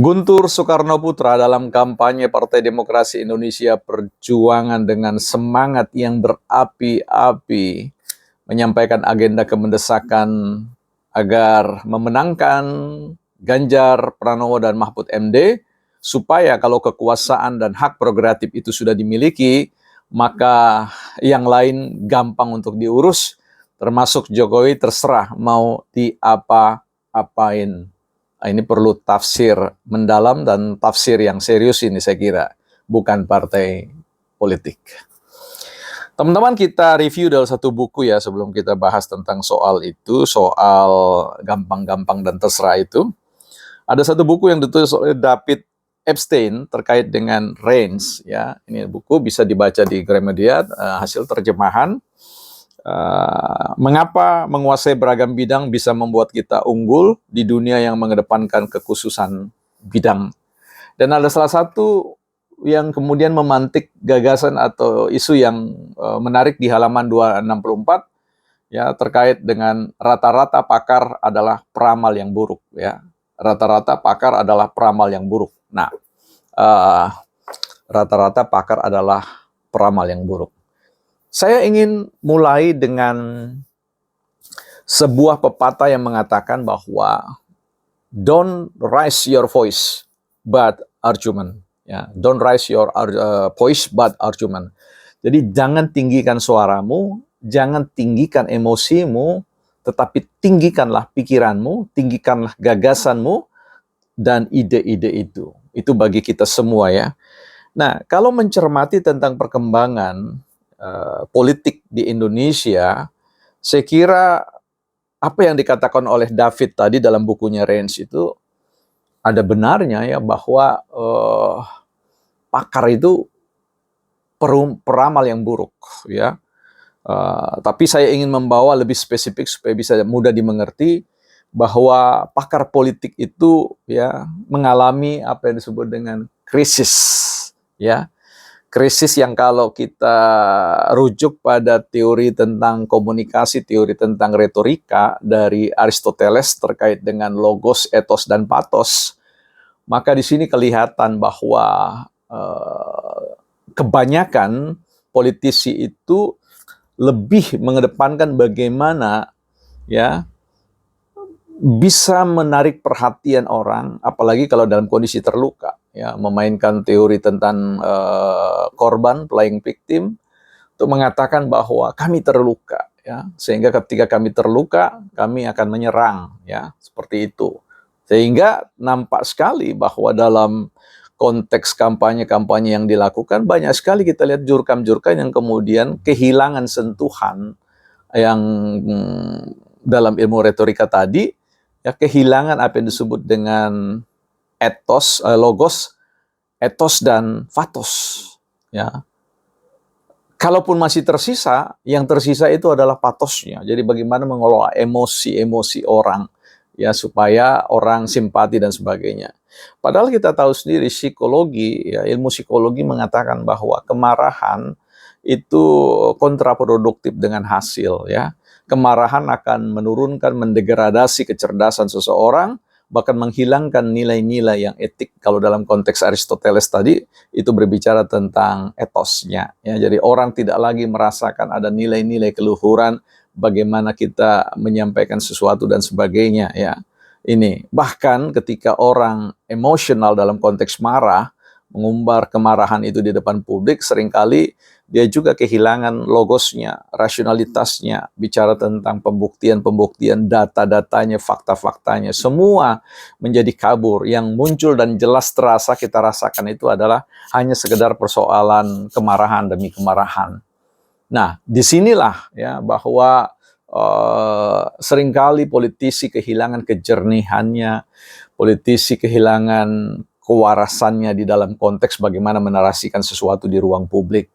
Guntur Soekarnoputra dalam kampanye Partai Demokrasi Indonesia Perjuangan dengan semangat yang berapi-api menyampaikan agenda kemendesakan agar memenangkan Ganjar Pranowo dan Mahfud MD, supaya kalau kekuasaan dan hak prerogatif itu sudah dimiliki, maka yang lain gampang untuk diurus, termasuk Jokowi terserah mau diapa-apain. Nah, ini perlu tafsir mendalam dan tafsir yang serius ini saya kira, bukan partai politik. Teman-teman, kita review dalam satu buku ya sebelum kita bahas tentang soal itu, soal gampang-gampang dan terserah itu. Ada satu buku yang ditulis oleh David Epstein terkait dengan range ya. Ini buku bisa dibaca di Gramedia, hasil terjemahan. Mengapa menguasai beragam bidang bisa membuat kita unggul di dunia yang mengedepankan kekhususan bidang. Dan ada salah satu yang kemudian memantik gagasan atau isu yang menarik di halaman 264 ya, terkait dengan rata-rata pakar adalah peramal yang buruk ya. Rata-rata pakar adalah peramal yang buruk. Nah, rata-rata pakar adalah peramal yang buruk. Saya ingin mulai dengan sebuah pepatah yang mengatakan bahwa don't raise your voice but argument. Ya, don't raise your voice but argument. Jadi jangan tinggikan suaramu, jangan tinggikan emosimu, tetapi tinggikanlah pikiranmu, tinggikanlah gagasanmu dan ide-ide itu. Itu bagi kita semua ya. Nah, kalau mencermati tentang perkembangan politik di Indonesia, saya kira apa yang dikatakan oleh David tadi dalam bukunya Range itu ada benarnya ya, bahwa pakar itu peramal yang buruk ya. Tapi saya ingin membawa lebih spesifik supaya bisa mudah dimengerti bahwa pakar politik itu ya mengalami apa yang disebut dengan krisis ya. Krisis yang kalau kita rujuk pada teori tentang komunikasi, teori tentang retorika dari Aristoteles terkait dengan logos, etos, dan pathos, maka di sini kelihatan bahwa kebanyakan politisi itu lebih mengedepankan bagaimana ya bisa menarik perhatian orang, apalagi kalau dalam kondisi terluka. Ya, memainkan teori tentang korban, playing victim, untuk mengatakan bahwa kami terluka, ya, sehingga ketika kami terluka, kami akan menyerang, ya, seperti itu. Sehingga nampak sekali bahwa dalam konteks kampanye-kampanye yang dilakukan, banyak sekali kita lihat jurkam-jurkam yang kemudian kehilangan sentuhan yang dalam ilmu retorika tadi, ya, kehilangan apa yang disebut dengan etos, logos, etos, dan pathos. Ya. Kalaupun masih tersisa, yang tersisa itu adalah pathosnya. Jadi bagaimana mengelola emosi-emosi orang, ya, supaya orang simpati dan sebagainya. Padahal kita tahu sendiri psikologi, ya, ilmu psikologi mengatakan bahwa kemarahan itu kontraproduktif dengan hasil. Ya. Kemarahan akan menurunkan, mendegradasi kecerdasan seseorang, bahkan menghilangkan nilai-nilai yang etik. Kalau dalam konteks Aristoteles tadi, itu berbicara tentang etosnya. Ya, jadi orang tidak lagi merasakan ada nilai-nilai keluhuran, bagaimana kita menyampaikan sesuatu dan sebagainya. Ya, ini bahkan ketika orang emosional dalam konteks marah, mengumbar kemarahan itu di depan publik, seringkali dia juga kehilangan logosnya, rasionalitasnya, bicara tentang pembuktian-pembuktian, data-datanya, fakta-faktanya, semua menjadi kabur. Yang muncul dan jelas terasa kita rasakan itu adalah hanya sekedar persoalan kemarahan demi kemarahan. Nah, disinilah ya bahwa seringkali politisi kehilangan kejernihannya, politisi kehilangan kewarasannya di dalam konteks bagaimana menarasikan sesuatu di ruang publik.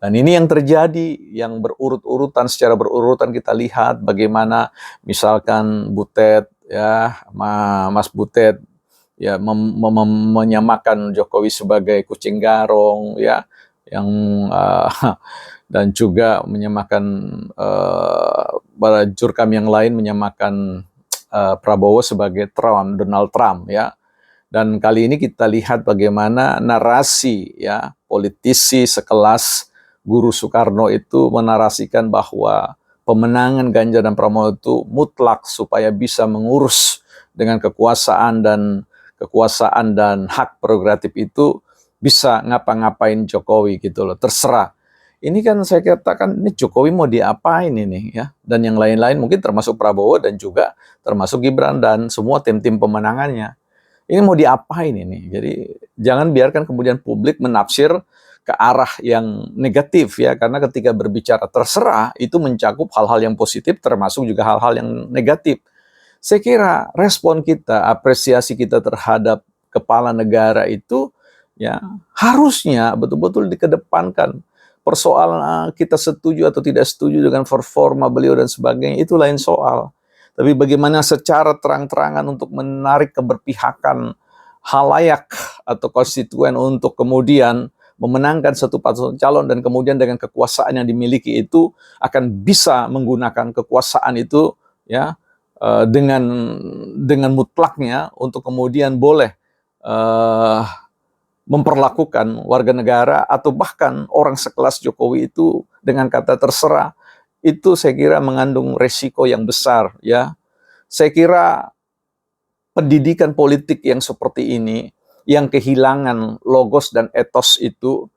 Dan ini yang terjadi, yang berurut-urutan, secara berurutan kita lihat bagaimana misalkan Butet, ya, Mas Butet, ya, menyamakan Jokowi sebagai kucing garong, ya, yang dan juga menyamakan para jurkam yang lain menyamakan Prabowo sebagai Donald Trump, ya. Dan kali ini kita lihat bagaimana narasi ya politisi sekelas Guru Soekarno itu menarasikan bahwa pemenangan Ganjar dan Pramono itu mutlak supaya bisa mengurus dengan kekuasaan dan hak prerogatif itu bisa ngapa-ngapain Jokowi gitu loh, terserah. Ini kan saya katakan ini Jokowi mau diapain ini ya, dan yang lain-lain mungkin termasuk Prabowo dan juga termasuk Gibran dan semua tim-tim pemenangannya. Ini mau diapain ini? Jadi jangan biarkan kemudian publik menafsir ke arah yang negatif ya, karena ketika berbicara terserah itu mencakup hal-hal yang positif termasuk juga hal-hal yang negatif. Saya kira respon kita, apresiasi kita terhadap kepala negara itu ya harusnya betul-betul dikedepankan. Persoalan kita setuju atau tidak setuju dengan performa beliau dan sebagainya itu lain soal. Tapi bagaimana secara terang-terangan untuk menarik keberpihakan halayak atau konstituen untuk kemudian memenangkan satu pasangan calon dan kemudian dengan kekuasaan yang dimiliki itu akan bisa menggunakan kekuasaan itu ya dengan mutlaknya untuk kemudian boleh memperlakukan warga negara atau bahkan orang sekelas Jokowi itu dengan kata terserah, itu saya kira mengandung resiko yang besar ya. Saya kira pendidikan politik yang seperti ini yang kehilangan logos dan etos itu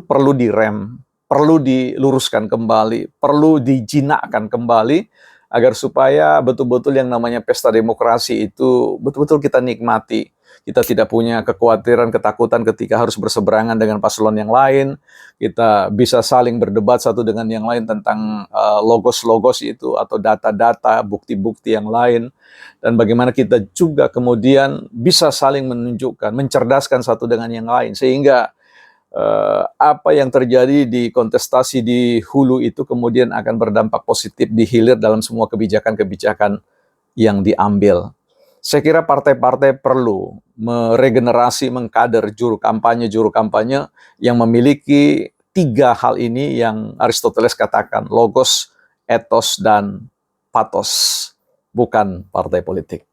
perlu direm, perlu diluruskan kembali, perlu dijinakkan kembali agar supaya betul-betul yang namanya pesta demokrasi itu betul-betul kita nikmati. Kita tidak punya kekhawatiran, ketakutan ketika harus berseberangan dengan paslon yang lain. Kita bisa saling berdebat satu dengan yang lain tentang logos-logos itu atau data-data, bukti-bukti yang lain. Dan bagaimana kita juga kemudian bisa saling menunjukkan, mencerdaskan satu dengan yang lain. Sehingga apa yang terjadi di kontestasi di hulu itu kemudian akan berdampak positif di hilir dalam semua kebijakan-kebijakan yang diambil. Saya kira partai-partai perlu meregenerasi, mengkader juru kampanye yang memiliki 3 hal ini yang Aristoteles katakan, logos, etos, dan pathos, bukan partai politik.